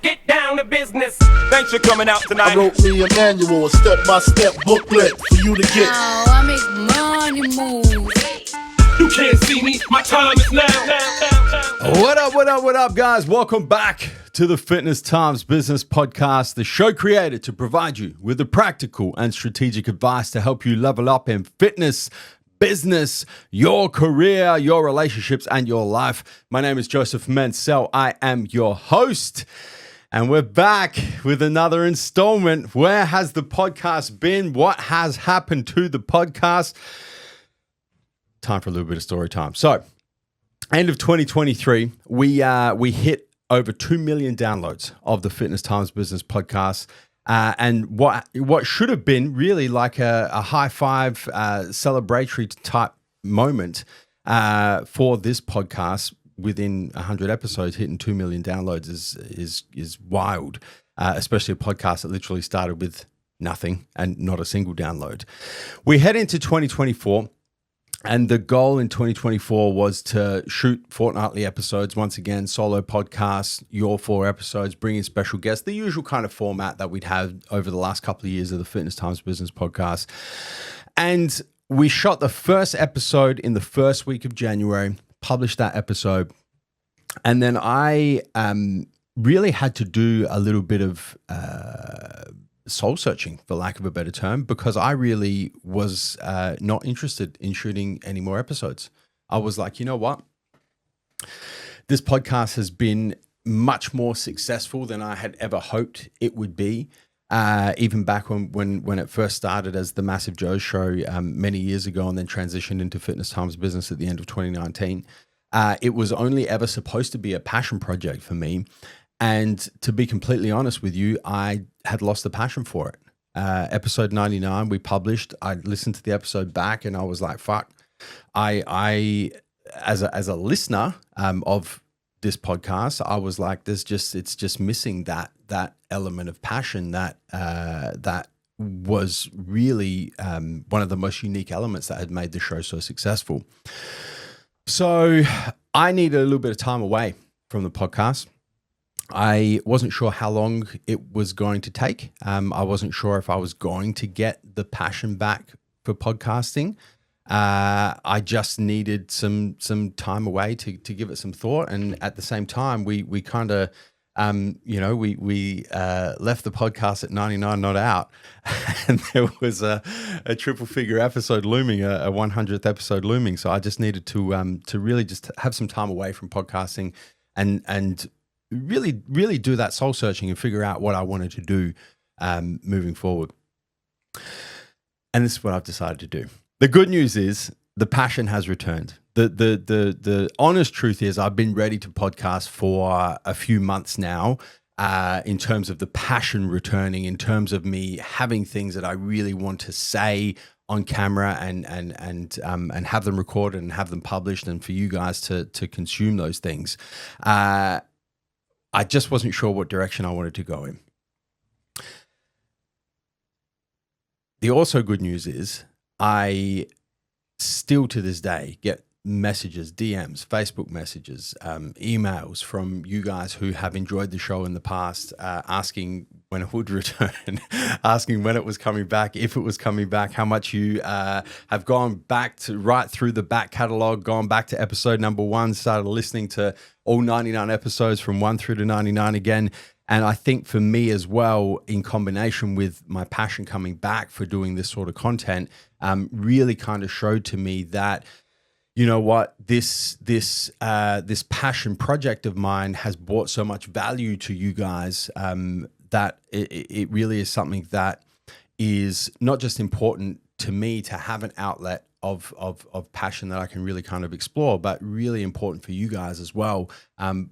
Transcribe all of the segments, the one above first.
get down to business. Thanks for coming out tonight. I wrote me a manual, a step-by-step booklet for you to get. Oh, I make money move. You can't see me, my time is now. What up, guys? Welcome back to the Fitness Times Business Podcast, the show created to provide you with the practical and strategic advice to help you level up in fitness, business, your career, your relationships, and your life. My name is Joseph Mansell. I am your host. And we're back with another installment. Where has the podcast been? What has happened to the podcast? Time for a little bit of story time. So, end of 2023, we hit over 2 million downloads of the Fitness Times Business Podcast. And what should have been really like a high five celebratory type moment for this podcast within 100 episodes, hitting 2 million downloads is wild, especially a podcast that literally started with nothing and not a single download. We head into 2024. And the goal in 2024 was to shoot fortnightly episodes, once again, solo podcasts, your 4 episodes, bringing special guests, the usual kind of format that we'd had over the last couple of years of the Fitness Times Business Podcast. And we shot the first episode in the first week of January, published that episode. And then I really had to do a little bit of soul searching, for lack of a better term, because I really was not interested in shooting any more episodes. I was like, you know what? This podcast has been much more successful than I had ever hoped it would be. Even back when it first started as the Massive Joe Show many years ago, and then transitioned into Fitness Times Business at the end of 2019. It was only ever supposed to be a passion project for me. And to be completely honest with you, I had lost the passion for it. Episode 99, we published. I listened to the episode back, and I was like, "Fuck!" I as a listener of this podcast, I was like, it's just missing that element of passion that was really one of the most unique elements that had made the show so successful. So I needed a little bit of time away from the podcast. I wasn't sure how long it was going to take. I wasn't sure if I was going to get the passion back for podcasting. I just needed some time away to give it some thought. And at the same time, we kind of, we left the podcast at 99 not out. And there was a triple figure episode looming, a 100th episode looming. So I just needed to really just have some time away from podcasting and really do that soul searching and figure out what I wanted to do moving forward. And this is what I've decided to do. The good news is the passion has returned. The honest truth is I've been ready to podcast for a few months now in terms of the passion returning, in terms of me having things that I really want to say on camera and have them recorded and have them published and for you guys to consume those things. I just wasn't sure what direction I wanted to go in. The also good news is I still to this day get messages, DMs, Facebook messages, emails from you guys who have enjoyed the show in the past, asking when it would return, asking when it was coming back, if it was coming back, how much you have gone back to right through the back catalog, gone back to episode number 1, started listening to all 99 episodes from 1 through to 99 again. And I think for me as well, in combination with my passion coming back for doing this sort of content, really kind of showed to me that, you know what, this passion project of mine has brought so much value to you guys that it really is something that is not just important to me to have an outlet of passion that I can really kind of explore, but really important for you guys as well,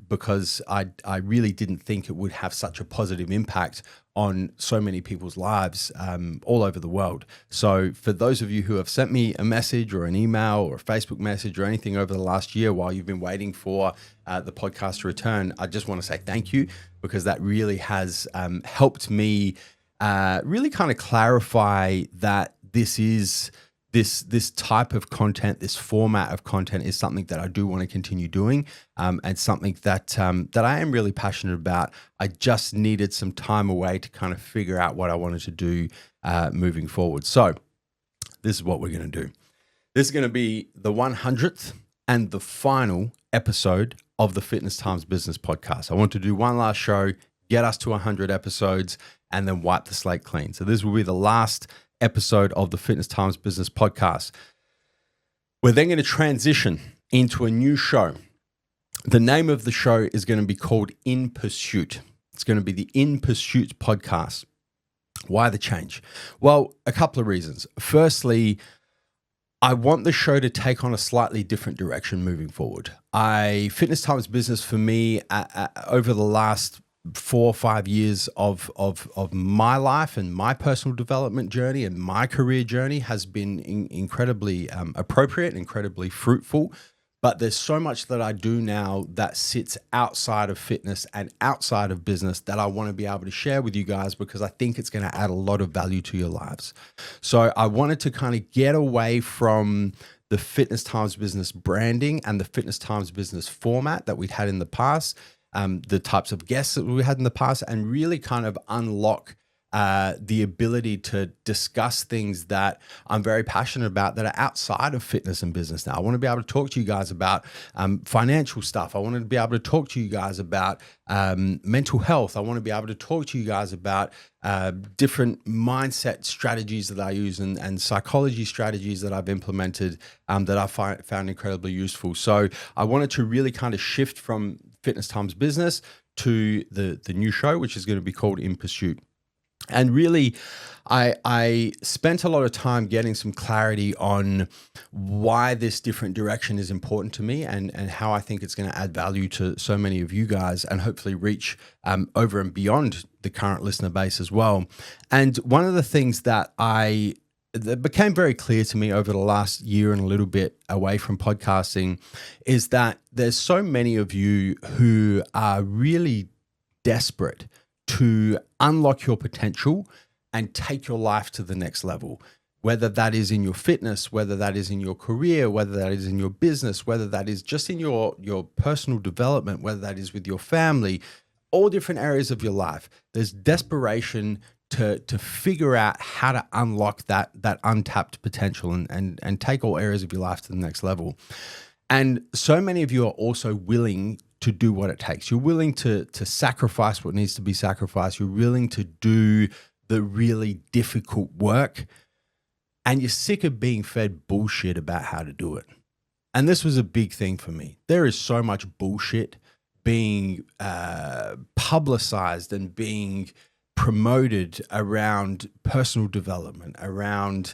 because I really didn't think it would have such a positive impact on so many people's lives all over the world. So for those of you who have sent me a message or an email or a Facebook message or anything over the last year while you've been waiting for the podcast to return, I just want to say thank you, because that really has helped me really kind of clarify that this is this type of content, this format of content is something that I do want to continue doing, and something that I am really passionate about. I just needed some time away to kind of figure out what I wanted to do moving forward. So this is what we're going to do. This is going to be the 100th and the final episode of the Fitness Times Business podcast. I want to do one last show, get us to 100 episodes, and then wipe the slate clean. So this will be the last episode of the Fitness Times Business podcast. We're then going to transition into a new show. The name of the show is going to be called In Pursuit. It's going to be the In Pursuit podcast. Why the change? Well, a couple of reasons. Firstly, I want the show to take on a slightly different direction moving forward. Fitness Times Business for me over the last 4 or 5 years of my life and my personal development journey and my career journey has been incredibly appropriate, incredibly fruitful. But there's so much that I do now that sits outside of fitness and outside of business that I want to be able to share with you guys, because I think it's going to add a lot of value to your lives. So I wanted to kind of get away from the Fitness Times Business branding and the Fitness Times Business format that we'd had in the past, the types of guests that we had in the past, and really kind of unlock the ability to discuss things that I'm very passionate about that are outside of fitness and business now. I want to be able to talk to you guys about financial stuff. I want to be able to talk to you guys about mental health. I want to be able to talk to you guys about different mindset strategies that I use and psychology strategies that I've implemented that I found incredibly useful. So I wanted to really kind of shift from Fitness Times Business to the new show, which is going to be called In Pursuit. And really, I spent a lot of time getting some clarity on why this different direction is important to me and how I think it's going to add value to so many of you guys and hopefully reach over and beyond the current listener base as well. And one of the things that became very clear to me over the last year and a little bit away from podcasting is that there's so many of you who are really desperate to unlock your potential and take your life to the next level, whether that is in your fitness, whether that is in your career, whether that is in your business, whether that is just in your personal development, whether that is with your family, all different areas of your life. There's desperation to figure out how to unlock that untapped potential and take all areas of your life to the next level. And so many of you are also willing to do what it takes. You're willing to sacrifice what needs to be sacrificed. You're willing to do the really difficult work, and you're sick of being fed bullshit about how to do it. And this was a big thing for me. There is so much bullshit being publicized and being promoted around personal development, around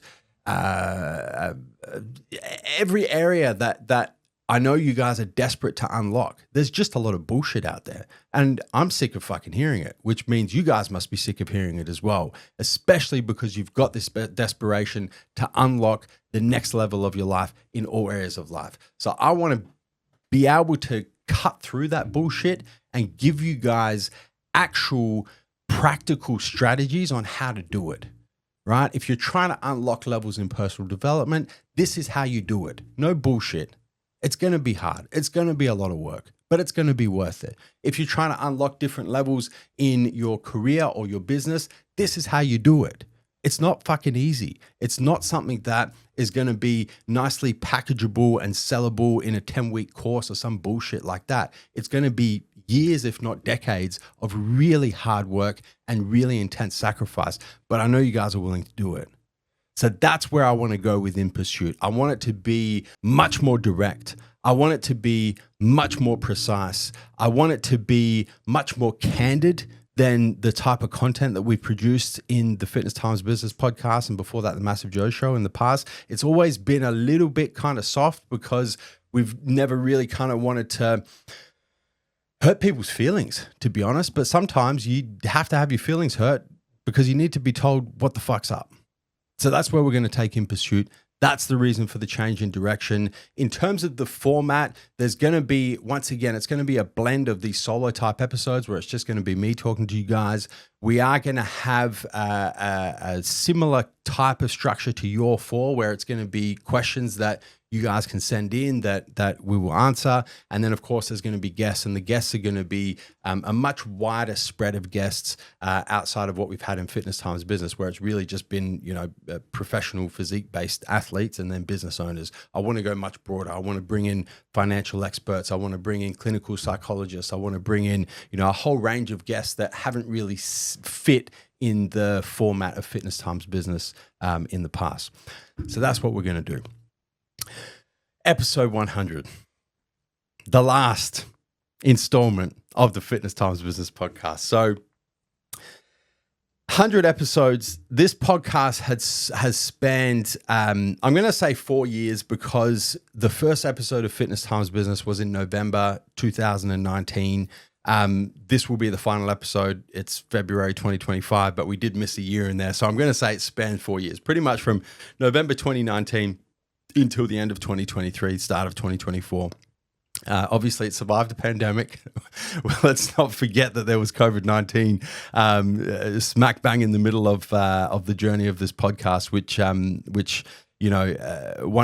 every area that I know you guys are desperate to unlock. There's just a lot of bullshit out there. And I'm sick of fucking hearing it, which means you guys must be sick of hearing it as well, especially because you've got this desperation to unlock the next level of your life in all areas of life. So I want to be able to cut through that bullshit and give you guys actual practical strategies on how to do it. Right? If you're trying to unlock levels in personal development, this is how you do it. No bullshit. It's going to be hard. It's going to be a lot of work, but it's going to be worth it. If you're trying to unlock different levels in your career or your business, this is how you do it. It's not fucking easy. It's not something that is going to be nicely packageable and sellable in a 10-week course or some bullshit like that. It's going to be years, if not decades, of really hard work and really intense sacrifice. But I know you guys are willing to do it. So that's where I want to go with In Pursuit. I want it to be much more direct. I want it to be much more precise. I want it to be much more candid than the type of content that we've produced in the Fitness Times Business podcast and before that, the Massive Joe Show in the past. It's always been a little bit kind of soft because we've never really kind of wanted to hurt people's feelings, to be honest. But sometimes you have to have your feelings hurt because you need to be told what the fuck's up. So that's where we're going to take In Pursuit. That's the reason for the change in direction. In terms of the format, there's going to be, once again, it's going to be a blend of these solo type episodes where it's just going to be me talking to you guys, We are going to have a similar type of structure to your four, where it's going to be questions that you guys can send in that we will answer. And then, of course, there's going to be guests, and the guests are going to be a much wider spread of guests outside of what we've had in Fitness Times Business, where it's really just been, professional physique-based athletes and then business owners. I want to go much broader. I want to bring in financial experts. I want to bring in clinical psychologists. I want to bring in, a whole range of guests that haven't really fit in the format of Fitness Times Business in the past. So that's what we're going to do. Episode 100, the last installment of the Fitness Times Business podcast. So 100 episodes. This podcast has spanned, I'm going to say 4 years, because the first episode of Fitness Times Business was in November 2019. This will be the final episode. It's February 2025, but we did miss a year in there. So I'm going to say it spanned 4 years, pretty much from November 2019 until the end of 2023, start of 2024. Obviously, it survived the pandemic. Well, let's not forget that there was COVID-19 smack bang in the middle of the journey of this podcast, which one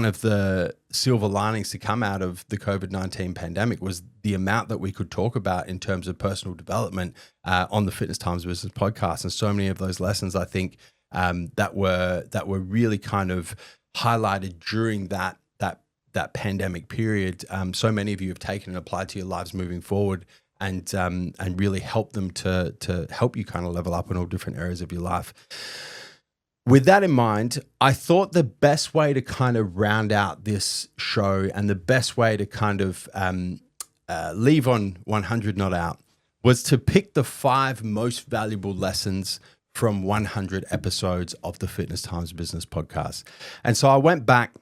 of the silver linings to come out of the COVID-19 pandemic was the amount that we could talk about in terms of personal development on the Fitness Times Business podcast. And so many of those lessons, I think, that were really kind of highlighted during that pandemic period. So many of you have taken and applied to your lives moving forward, and really helped them to help you kind of level up in all different areas of your life. With that in mind, I thought the best way to kind of round out this show, and the best way to kind of leave on 100 not out, was to pick the 5 most valuable lessons from 100 episodes of the Fitness Times Business podcast. And so I went back,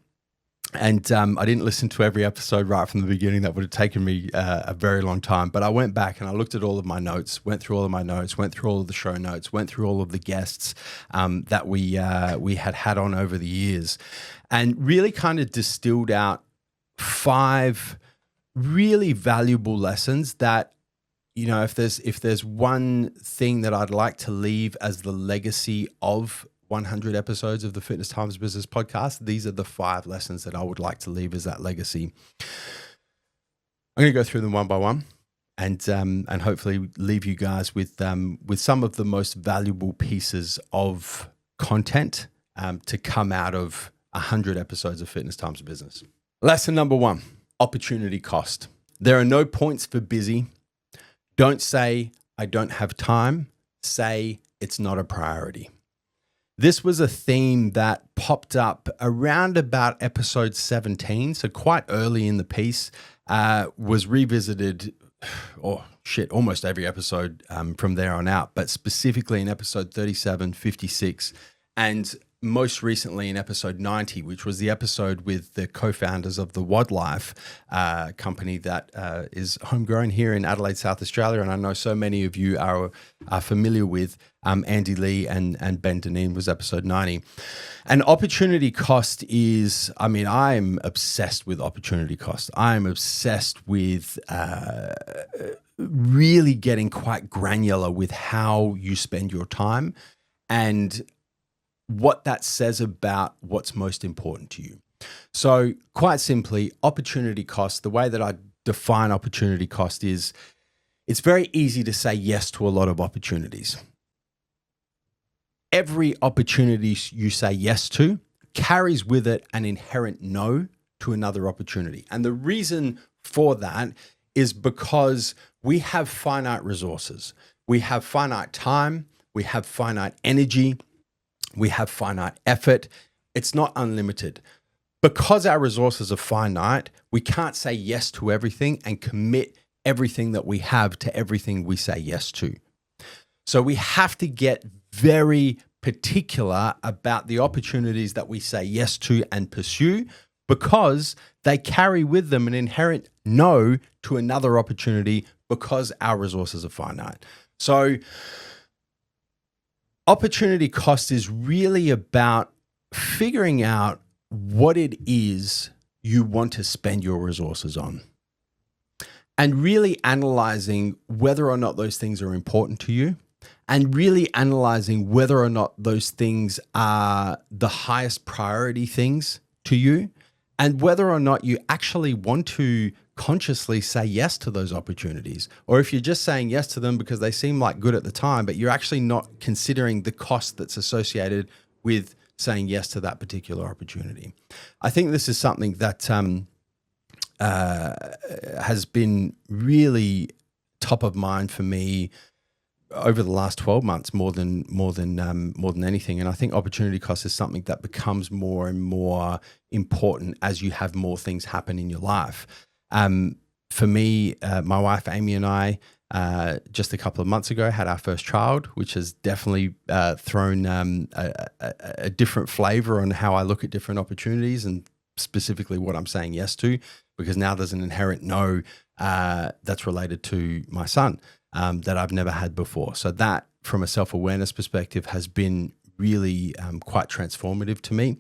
and I didn't listen to every episode right from the beginning. That would have taken me a very long time. But I went back and I looked at all of my notes, went through all of my notes, went through all of the show notes, went through all of the guests that we had on over the years, and really kind of distilled out 5 really valuable lessons that, if there's one thing that I'd like to leave as the legacy of 100 episodes of the Fitness Times Business podcast, these are the 5 lessons that I would like to leave as that legacy. I'm going to go through them one by one, and hopefully leave you guys with some of the most valuable pieces of content to come out of 100 episodes of Fitness Times Business. Lesson number 1, opportunity cost. There are no points for busy. Don't say, I don't have time. Say, it's not a priority. This was a theme that popped up around about episode 17, so quite early in the piece, was revisited, almost every episode from there on out, but specifically in episode 37, 56, and most recently in episode 90, which was the episode with the co-founders of the Wildlife company that is homegrown here in Adelaide, South Australia. And I know so many of you are familiar with Andy Lee and Ben Deneen, was episode 90. And opportunity cost is, I'm obsessed with opportunity cost. I'm obsessed with really getting quite granular with how you spend your time and what that says about what's most important to you. So quite simply, opportunity cost, the way that I define opportunity cost is, it's very easy to say yes to a lot of opportunities. Every opportunity you say yes to carries with it an inherent no to another opportunity. And the reason for that is because we have finite resources. We have finite time. We have finite energy. We have finite effort. It's not unlimited. Because our resources are finite, we can't say yes to everything and commit everything that we have to everything we say yes to. So we have to get very particular about the opportunities that we say yes to and pursue, because they carry with them an inherent no to another opportunity, because our resources are finite. So opportunity cost is really about figuring out what it is you want to spend your resources on, and really analyzing whether or not those things are important to you, and really analyzing whether or not those things are the highest priority things to you, and whether or not you actually want to consciously say yes to those opportunities, or if you're just saying yes to them because they seem like good at the time, but you're actually not considering the cost that's associated with saying yes to that particular opportunity. I think this is something that has been really top of mind for me over the last 12 months, more than anything. And I think opportunity cost is something that becomes more and more important as you have more things happen in your life. For me, my wife Amy and I just a couple of months ago had our first child, which has definitely thrown a different flavor on how I look at different opportunities and specifically what I'm saying yes to, because now there's an inherent no that's related to my son that I've never had before. So that, from a self-awareness perspective, has been really quite transformative to me.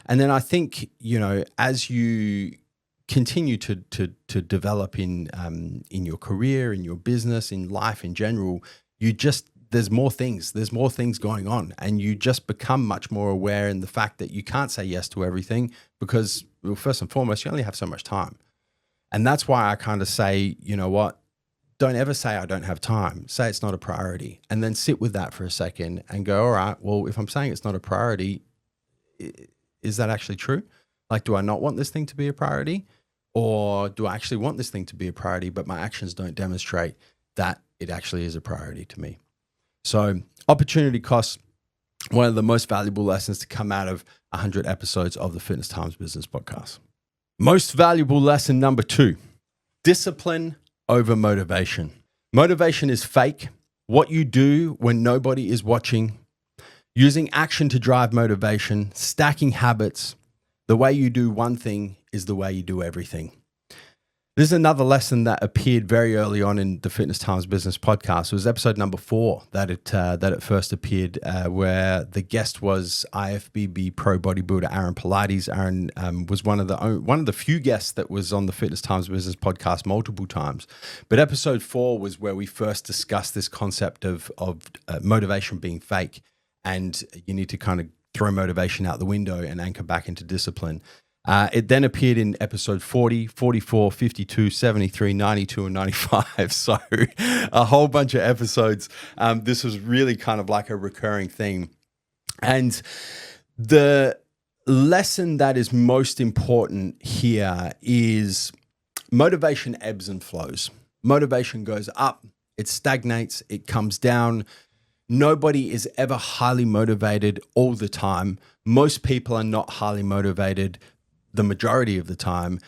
And then I think, as you continue to develop in your career, in your business, in life in general, there's more things going on, and you just become much more aware in the fact that you can't say yes to everything because, well, first and foremost, you only have so much time. And that's why I kind of say, you know what, don't ever say I don't have time. Say it's not a priority, and then sit with that for a second and go, all right, well, if I'm saying it's not a priority, is that actually true? Like, do I not want this thing to be a priority? Or do I actually want this thing to be a priority, but my actions don't demonstrate that it actually is a priority to me? So opportunity costs, one of the most valuable lessons to come out of 100 episodes of the Fitness Times Business Podcast. Most valuable lesson number 2, discipline over motivation. Motivation is fake. What you do when nobody is watching, using action to drive motivation, stacking habits. The way you do one thing is the way you do everything. This is another lesson that appeared very early on in the Fitness Times Business Podcast. It was episode number 4 that it first appeared, where the guest was IFBB pro bodybuilder Aaron Pilates. Aaron was one of the few guests that was on the Fitness Times Business Podcast multiple times. But episode 4 was where we first discussed this concept of motivation being fake, and you need to kind of throw motivation out the window and anchor back into discipline. It then appeared in episode 40, 44, 52, 73, 92, and 95. So a whole bunch of episodes. This was really kind of like a recurring theme. And the lesson that is most important here is motivation ebbs and flows. Motivation goes up, it stagnates, it comes down. Nobody is ever highly motivated all the time. Most people are not highly motivated the majority of the time.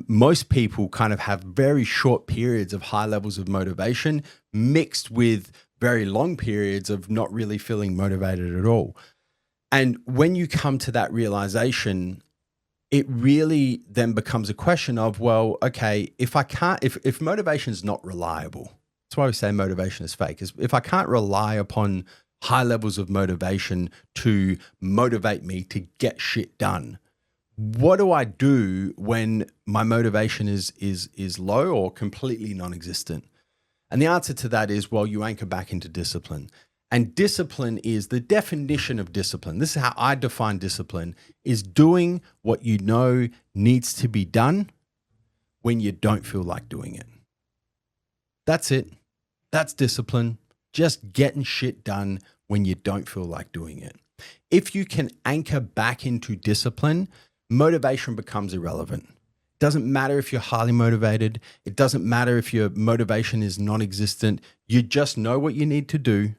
Most people kind of have very short periods of high levels of motivation mixed with very long periods of not really feeling motivated at all. And when you come to that realization, it really then becomes a question of, well, okay, if motivation is not reliable, that's why we say motivation is fake, is if I can't rely upon high levels of motivation to motivate me to get shit done, what do I do when my motivation is low or completely non-existent? And the answer to that is, well, you anchor back into discipline. And discipline is the definition of discipline. This is how I define discipline, is doing what you know needs to be done when you don't feel like doing it. That's it. That's discipline. Just getting shit done when you don't feel like doing it. If you can anchor back into discipline, motivation becomes irrelevant. It doesn't matter if you're highly motivated. It doesn't matter if your motivation is non-existent. You just know what you need to do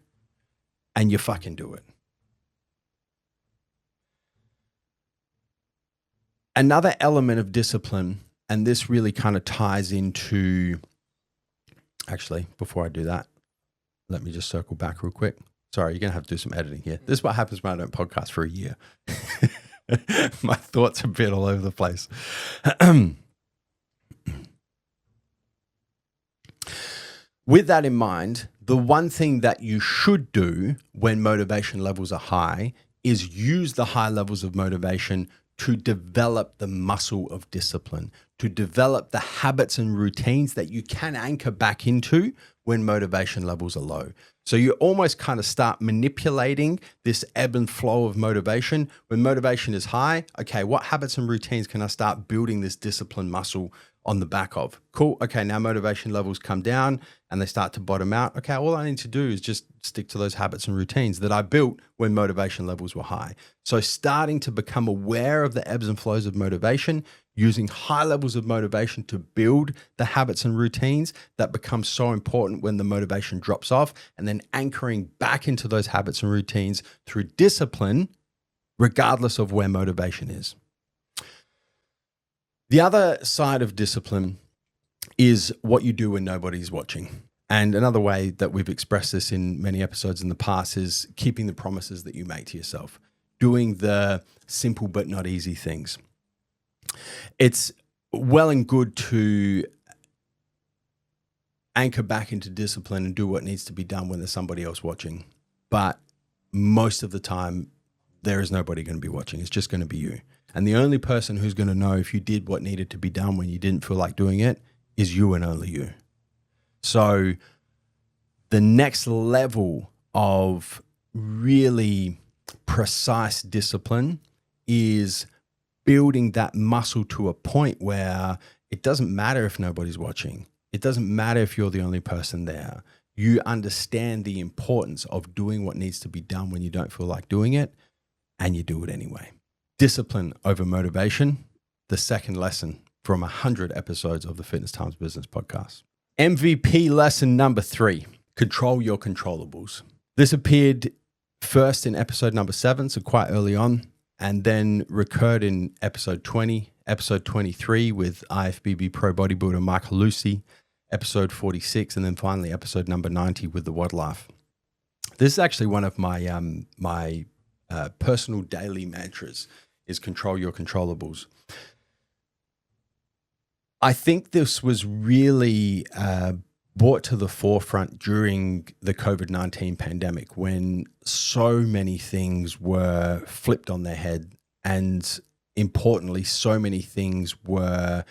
and you fucking do it. Another element of discipline, and this really kind of ties into, actually, before I do that, let me just circle back real quick. Sorry, you're going to have to do some editing here. This is what happens when I don't podcast for a year. My thoughts are a bit all over the place. With that in mind, the one thing that you should do when motivation levels are high is use the high levels of motivation to develop the muscle of discipline, to develop the habits and routines that you can anchor back into when motivation levels are low. So you almost kind of start manipulating this ebb and flow of motivation. When motivation is high, okay, what habits and routines can I start building this discipline muscle on the back of? Cool. Okay, now motivation levels come down and they start to bottom out. Okay, all I need to do is just stick to those habits and routines that I built when motivation levels were high. So starting to become aware of the ebbs and flows of motivation, using high levels of motivation to build the habits and routines that become so important when the motivation drops off, and then anchoring back into those habits and routines through discipline, regardless of where motivation is. The other side of discipline is what you do when nobody's watching. And another way that we've expressed this in many episodes in the past is keeping the promises that you make to yourself, doing the simple but not easy things. It's well and good to anchor back into discipline and do what needs to be done when there's somebody else watching. But most of the time, there is nobody going to be watching. It's just going to be you. And the only person who's going to know if you did what needed to be done when you didn't feel like doing it is you and only you. So the next level of really precise discipline is building that muscle to a point where it doesn't matter if nobody's watching. It doesn't matter if you're the only person there. You understand the importance of doing what needs to be done when you don't feel like doing it, and you do it anyway. Discipline over motivation, the second lesson from 100 episodes of the Fitness Times Business podcast. MVP lesson number 3, control your controllables. This appeared first in episode number 7, so quite early on, and then recurred in episode 20, episode 23 with IFBB pro bodybuilder Michael Lucy, episode 46, and then finally episode number 90 with the WOD Life. This is actually one of my personal daily mantras, is control your controllables. I think this was really brought to the forefront during the COVID-19 pandemic, when so many things were flipped on their head, and importantly, so many things were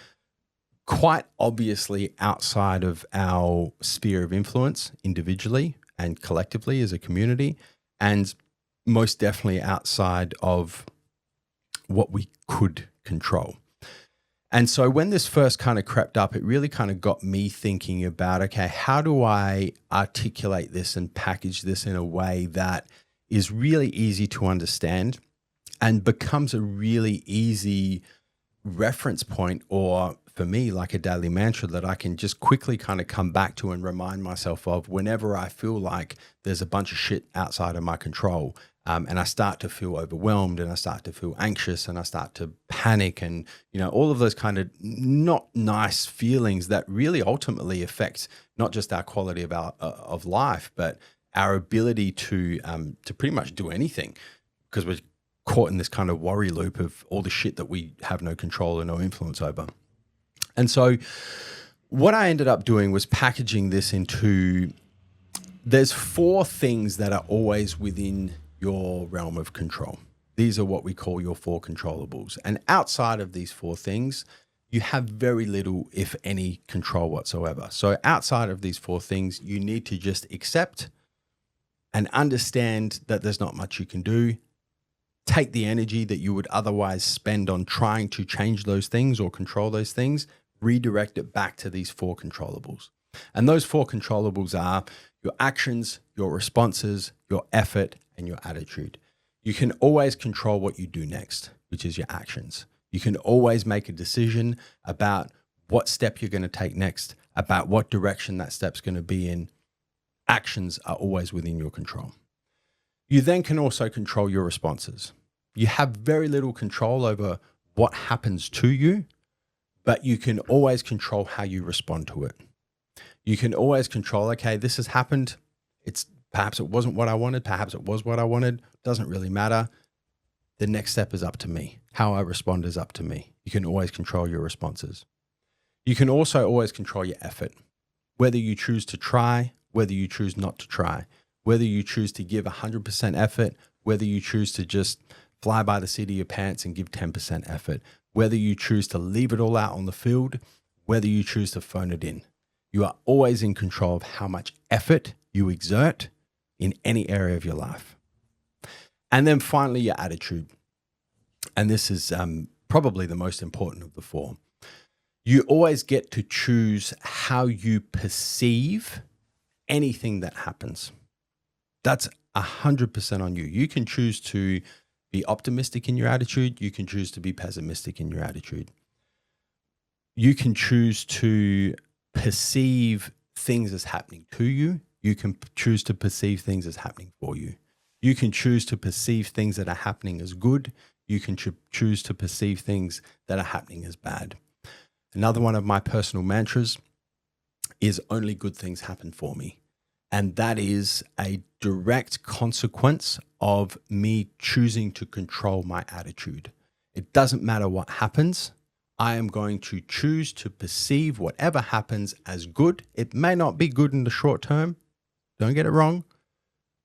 quite obviously outside of our sphere of influence individually and collectively as a community, and most definitely outside of what we could control. And so when this first kind of crept up, it really kind of got me thinking about, okay, how do I articulate this and package this in a way that is really easy to understand and becomes a really easy reference point, or for me, like a daily mantra that I can just quickly kind of come back to and remind myself of whenever I feel like there's a bunch of shit outside of my control. And I start to feel overwhelmed, and I start to feel anxious, and I start to panic, and all of those kind of not nice feelings that really ultimately affect not just our quality of life, but our ability to pretty much do anything, because we're caught in this kind of worry loop of all the shit that we have no control and no influence over. And so what I ended up doing was packaging this into, there's 4 things that are always within your realm of control. These are what we call your 4 controllables. And outside of these 4 things, you have very little, if any, control whatsoever. So outside of these 4 things, you need to just accept and understand that there's not much you can do. Take the energy that you would otherwise spend on trying to change those things or control those things, redirect it back to these 4 controllables. And those 4 controllables are your actions, your responses, your effort, and your attitude. You can always control what you do next, which is your actions. You can always make a decision about what step you're going to take next, about what direction that step's going to be in. Actions are always within your control. You then can also control your responses. You have very little control over what happens to you, but you can always control how you respond to it. You can always control, okay, this has happened. Perhaps it wasn't what I wanted. Perhaps it was what I wanted. Doesn't really matter. The next step is up to me. How I respond is up to me. You can always control your responses. You can also always control your effort, whether you choose to try, whether you choose not to try, whether you choose to give 100% effort, whether you choose to just fly by the seat of your pants and give 10% effort. Whether you choose to leave it all out on the field, whether you choose to phone it in, you are always in control of how much effort you exert in any area of your life. And then finally, your attitude. And this is probably the most important of the four. You always get to choose how you perceive anything that happens. That's 100% on you. You can choose to be optimistic in your attitude. You can choose to be pessimistic in your attitude. You can choose to perceive things as happening to you. You can choose to perceive things as happening for you. You can choose to perceive things that are happening as good. You can choose to perceive things that are happening as bad. Another one of my personal mantras is only good things happen for me. And that is a direct consequence of me choosing to control my attitude. It doesn't matter what happens. I am going to choose to perceive whatever happens as good. It may not be good in the short term. Don't get it wrong.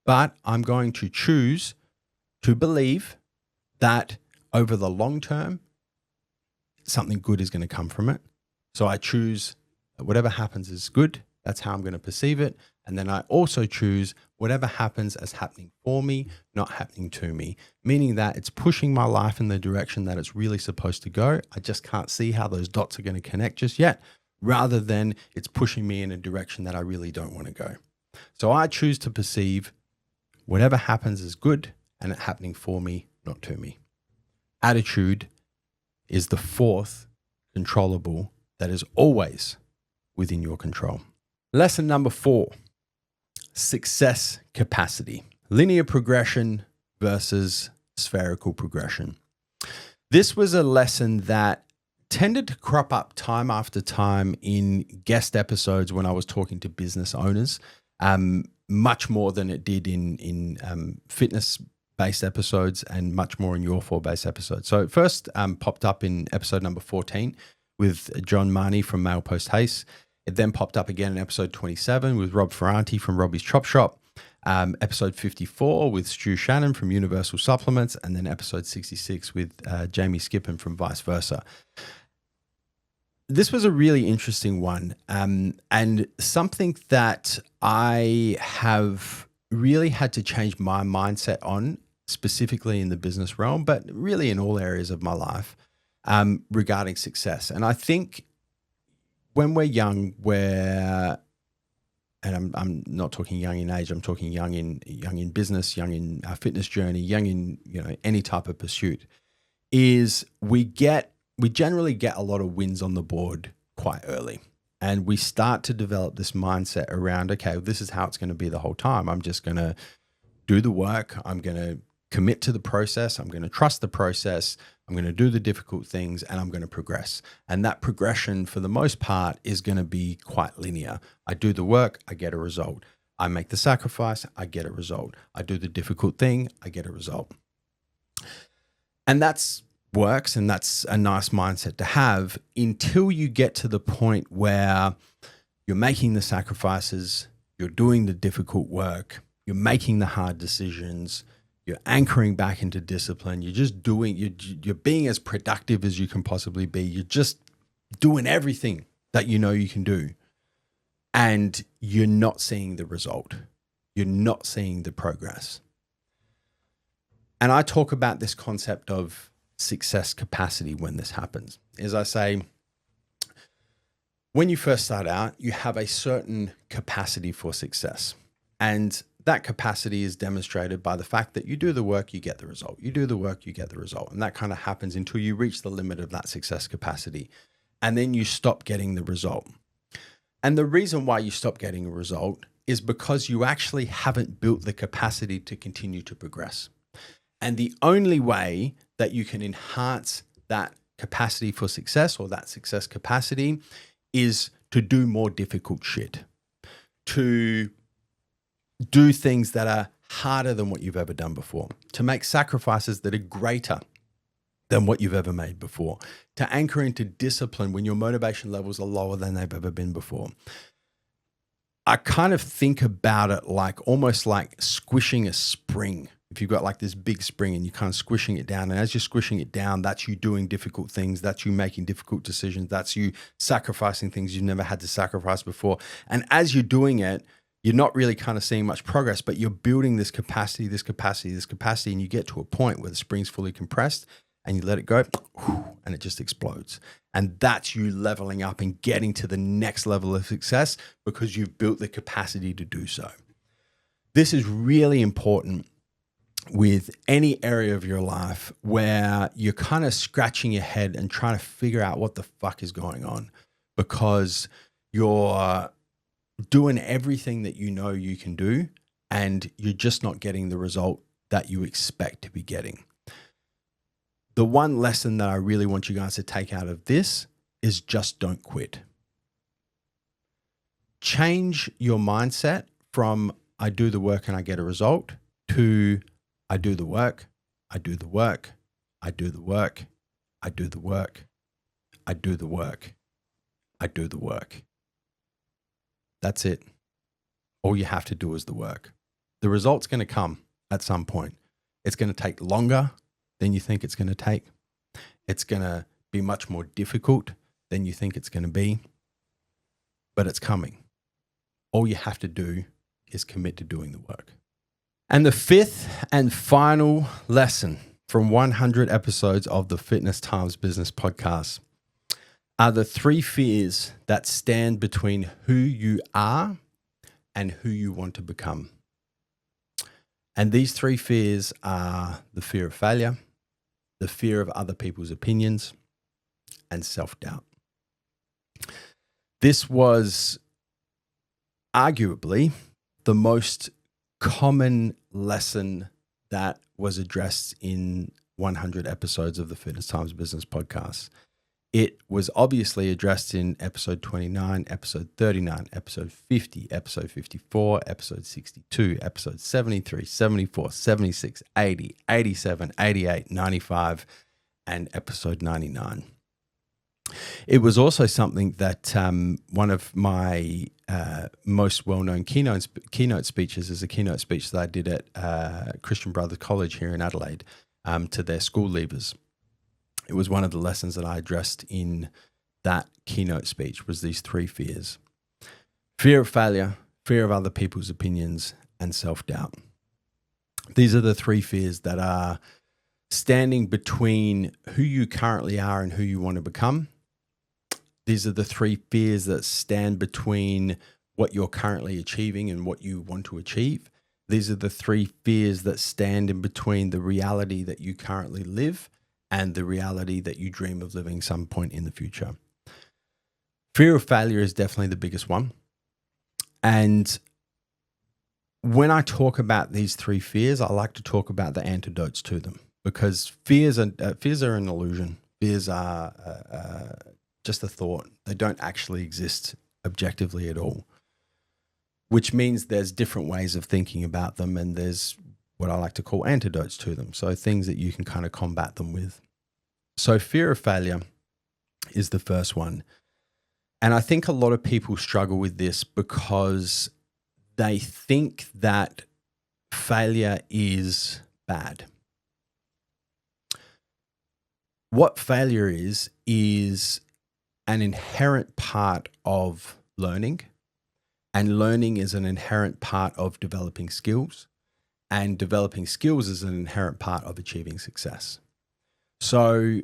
But I'm going to choose to believe that over the long term, something good is going to come from it. So I choose that whatever happens is good. That's how I'm going to perceive it. And then I also choose whatever happens as happening for me, not happening to me, meaning that it's pushing my life in the direction that it's really supposed to go. I just can't see how those dots are going to connect just yet, rather than it's pushing me in a direction that I really don't want to go. So I choose to perceive whatever happens is good and it happening for me, not to me. Attitude is the fourth controllable that is always within your control. Lesson number 4, success capacity. Linear progression versus spherical progression. This was a lesson that tended to crop up time after time in guest episodes when I was talking to business owners, much more than it did in fitness-based episodes and much more in your for-based episodes. So it first popped up in episode number 14 with John Marnie from Mail Post Haste. It then popped up again in episode 27 with Rob Ferranti from Robbie's Chop Shop, episode 54 with Stu Shannon from Universal Supplements, and then episode 66 with Jamie Skippen from Vice Versa. This was a really interesting one, and something that I have really had to change my mindset on, specifically in the business realm, but really in all areas of my life, regarding success. And I think when we're young, and I'm not talking young in age, I'm talking young in business, young in our fitness journey, young in any type of pursuit, is we generally get a lot of wins on the board quite early. And we start to develop this mindset around, okay, this is how it's going to be the whole time. I'm just going to do the work. I'm going to commit to the process. I'm going to trust the process. I'm going to do the difficult things, and I'm going to progress. And that progression, for the most part, is going to be quite linear. I do the work, I get a result. I make the sacrifice, I get a result. I do the difficult thing, I get a result. And that's works, and that's a nice mindset to have until you get to the point where you're making the sacrifices, you're doing the difficult work, you're making the hard decisions, you're anchoring back into discipline. You're just doing, you're being as productive as you can possibly be. You're just doing everything that you know you can do. And you're not seeing the result. You're not seeing the progress. And I talk about this concept of success capacity when this happens. As I say, when you first start out, you have a certain capacity for success. And that capacity is demonstrated by the fact that you do the work, you get the result. You do the work, you get the result. And that kind of happens until you reach the limit of that success capacity. And then you stop getting the result. And the reason why you stop getting a result is because you actually haven't built the capacity to continue to progress. And the only way that you can enhance that capacity for success, or that success capacity, is to do more difficult shit, to do things that are harder than what you've ever done before, to make sacrifices that are greater than what you've ever made before, to anchor into discipline when your motivation levels are lower than they've ever been before. I kind of think about it like almost like squishing a spring. if you've got like this big spring and you're kind of squishing it down, and as you're squishing it down, that's you doing difficult things, that's you making difficult decisions, that's you sacrificing things you've never had to sacrifice before. And as you're doing it, you're not really kind of seeing much progress, but you're building this capacity, and you get to a point where the spring's fully compressed and you let it go and it just explodes. And that's you leveling up and getting to the next level of success because you've built the capacity to do so. This is really important with any area of your life where you're kind of scratching your head and trying to figure out what the fuck is going on, because you're doing everything that you know you can do and you're just not getting the result that you expect to be getting. The one lesson that I really want you guys to take out of this is just don't quit. Change your mindset from I do the work and I get a result to I do the work, I do the work, I do the work, I do the work, I do the work, I do the work. That's it. All you have to do is the work. The result's going to come at some point. It's going to take longer than you think it's going to take. It's going to be much more difficult than you think it's going to be, but it's coming. All you have to do is commit to doing the work. And the fifth and final lesson from 100 episodes of the Fitness Times Business podcast are the 3 fears that stand between who you are and who you want to become. And these 3 fears are the fear of failure, the fear of other people's opinions, and self-doubt. This was arguably the most common lesson that was addressed in 100 episodes of the Fitness Times Business podcast. It was obviously addressed in episode 29, episode 39, episode 50, episode 54, episode 62, episode 73, 74, 76, 80, 87, 88, 95, and episode 99. It was also something that one of my most well-known keynote speeches is a keynote speech that I did at Christian Brothers College here in Adelaide to their school leavers. It was one of the lessons that I addressed in that keynote speech was these 3 fears: fear of failure, fear of other people's opinions, and self-doubt. These are the 3 fears that are standing between who you currently are and who you want to become. These are the 3 fears that stand between what you're currently achieving and what you want to achieve. These are the 3 fears that stand in between the reality that you currently live and the reality that you dream of living some point in the future. Fear of failure is definitely the biggest one. And when I talk about these 3 fears, I like to talk about the antidotes to them, because fears are an illusion. Fears are just a thought. They don't actually exist objectively at all, which means there's different ways of thinking about them, and there's what I like to call antidotes to them. So things that you can kind of combat them with. So fear of failure is the first one. And I think a lot of people struggle with this because they think that failure is bad. What failure is an inherent part of learning, and learning is an inherent part of developing skills, and developing skills is an inherent part of achieving success. So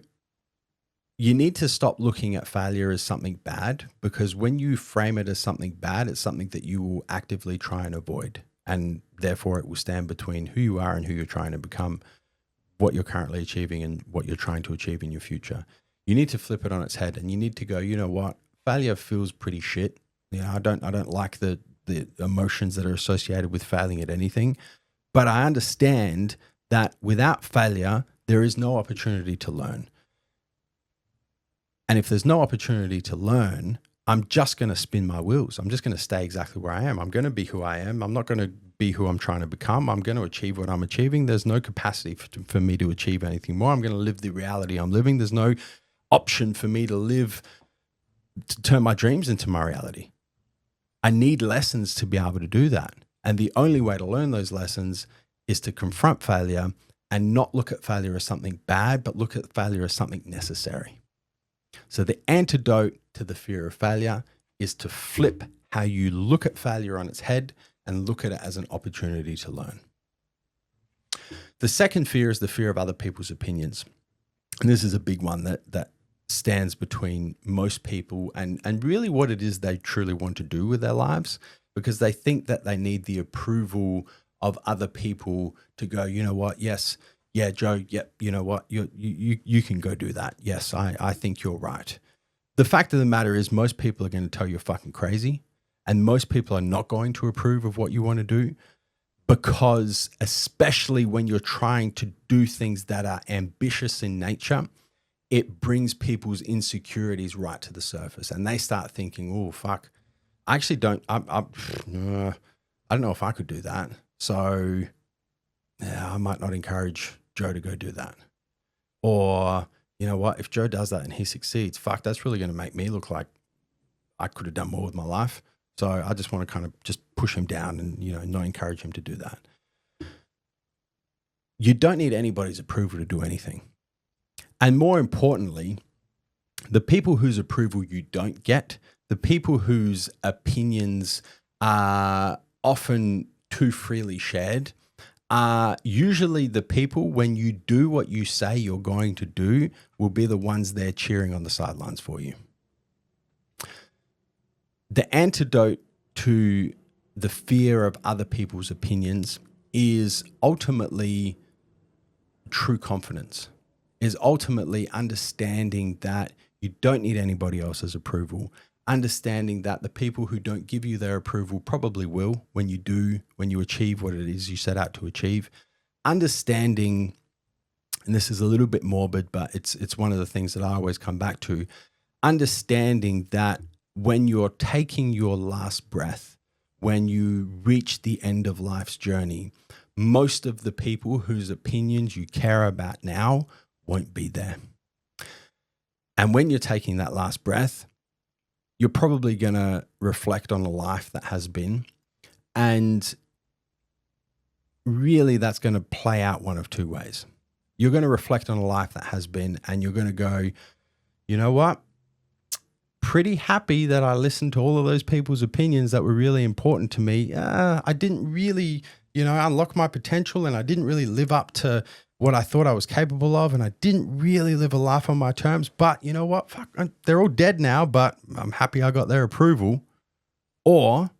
you need to stop looking at failure as something bad, because when you frame it as something bad, it's something that you will actively try and avoid, and therefore it will stand between who you are and who you're trying to become, what you're currently achieving and what you're trying to achieve in your future. You need to flip it on its head, and you need to go, you know what? Failure feels pretty shit. You know, I don't like the emotions that are associated with failing at anything, but I understand that without failure, there is no opportunity to learn. And if there's no opportunity to learn, I'm just going to spin my wheels. I'm just going to stay exactly where I am. I'm going to be who I am. I'm not going to be who I'm trying to become. I'm going to achieve what I'm achieving. There's no capacity for me to achieve anything more. I'm going to live the reality I'm living. There's no option for me to turn my dreams into my reality. I need lessons to be able to do that. And the only way to learn those lessons is to confront failure and not look at failure as something bad, but look at failure as something necessary. So the antidote to the fear of failure is to flip how you look at failure on its head and look at it as an opportunity to learn. The second fear is the fear of other people's opinions. And this is a big one that stands between most people and really what it is they truly want to do with their lives, because they think that they need the approval of other people to go, you know what, yes, yeah, Joe, yep, you know what, you can go do that. Yes, I think you're right. The fact of the matter is most people are going to tell you you're fucking crazy, and most people are not going to approve of what you want to do, because especially when you're trying to do things that are ambitious in nature, it brings people's insecurities right to the surface, and they start thinking, oh, fuck, I actually don't, I don't know if I could do that. So yeah, I might not encourage Joe to go do that. Or, you know what, if Joe does that and he succeeds, fuck, that's really going to make me look like I could have done more with my life. So I just want to kind of just push him down and, you know, not encourage him to do that. You don't need anybody's approval to do anything. And more importantly, the people whose approval you don't get, the people whose opinions are often too freely shared, are usually the people, when you do what you say you're going to do, will be the ones there cheering on the sidelines for you. The antidote to the fear of other people's opinions is ultimately true confidence, is ultimately understanding that you don't need anybody else's approval, understanding that the people who don't give you their approval probably will when you achieve what it is you set out to achieve. Understanding, and this is a little bit morbid, but it's one of the things that I always come back to, understanding that when you're taking your last breath, when you reach the end of life's journey, most of the people whose opinions you care about now won't be there. And when you're taking that last breath, you're probably going to reflect on a life that has been. And really, that's going to play out one of two ways. You're going to reflect on a life that has been, and you're going to go, you know what? Pretty happy that I listened to all of those people's opinions that were really important to me. I didn't really, unlock my potential, and I didn't really live up to what I thought I was capable of, and I didn't really live a life on my terms. But you know what? Fuck, they're all dead now, but I'm happy I got their approval. Or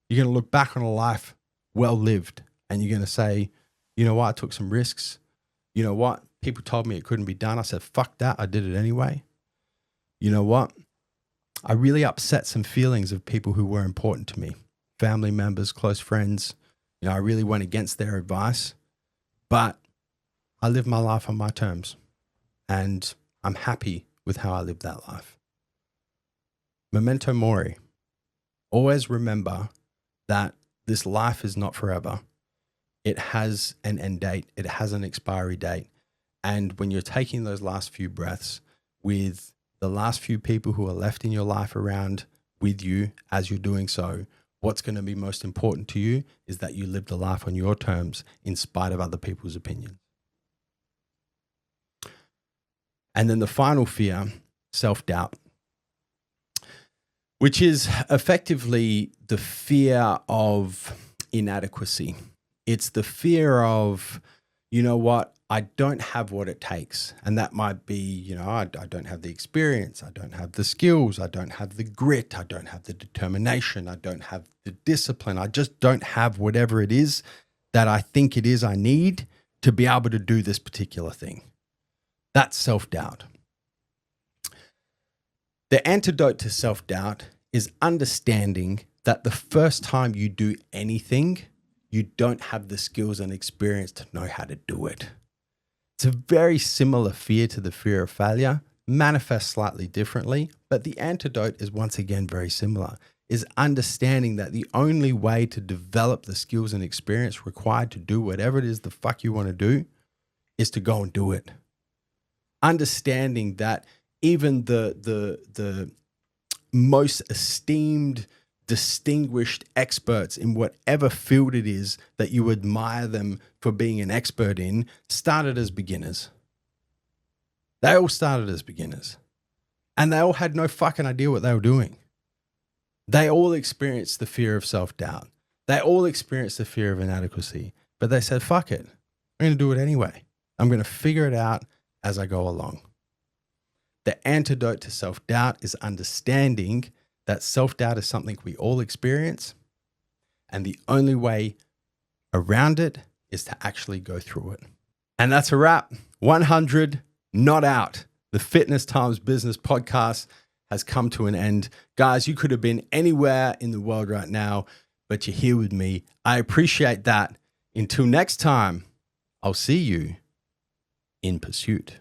you're going to look back on a life well lived, and you're going to say, you know what? I took some risks. You know what? People told me it couldn't be done. I said, fuck that. I did it anyway. You know what? I really upset some feelings of people who were important to me, family members, close friends. I really went against their advice, but I lived my life on my terms, and I'm happy with how I lived that life. Memento mori. Always remember that this life is not forever. It has an end date. It has an expiry date. And when you're taking those last few breaths with the last few people who are left in your life around with you as you're doing so, what's going to be most important to you is that you lived a life on your terms in spite of other people's opinions. And then the final fear, self-doubt, which is effectively the fear of inadequacy. It's the fear of, you know what, I don't have what it takes. And that might be, I don't have the experience. I don't have the skills. I don't have the grit. I don't have the determination. I don't have the discipline. I just don't have whatever it is that I think it is I need to be able to do this particular thing. That's self-doubt. The antidote to self-doubt is understanding that the first time you do anything, you don't have the skills and experience to know how to do it. It's a very similar fear to the fear of failure, manifests slightly differently, but the antidote is once again very similar, is understanding that the only way to develop the skills and experience required to do whatever it is the fuck you want to do is to go and do it. Understanding that even the most esteemed distinguished experts in whatever field it is that you admire them for being an expert in started as beginners. They all started as beginners. And they all had no fucking idea what they were doing. They all experienced the fear of self-doubt. They all experienced the fear of inadequacy. But they said, fuck it. I'm going to do it anyway. I'm going to figure it out as I go along. The antidote to self-doubt is understanding that self-doubt is something we all experience, and the only way around it is to actually go through it. And that's a wrap. 100, not out. The Fitness Times Business podcast has come to an end. Guys, you could have been anywhere in the world right now, but you're here with me. I appreciate that. Until next time, I'll see you in pursuit.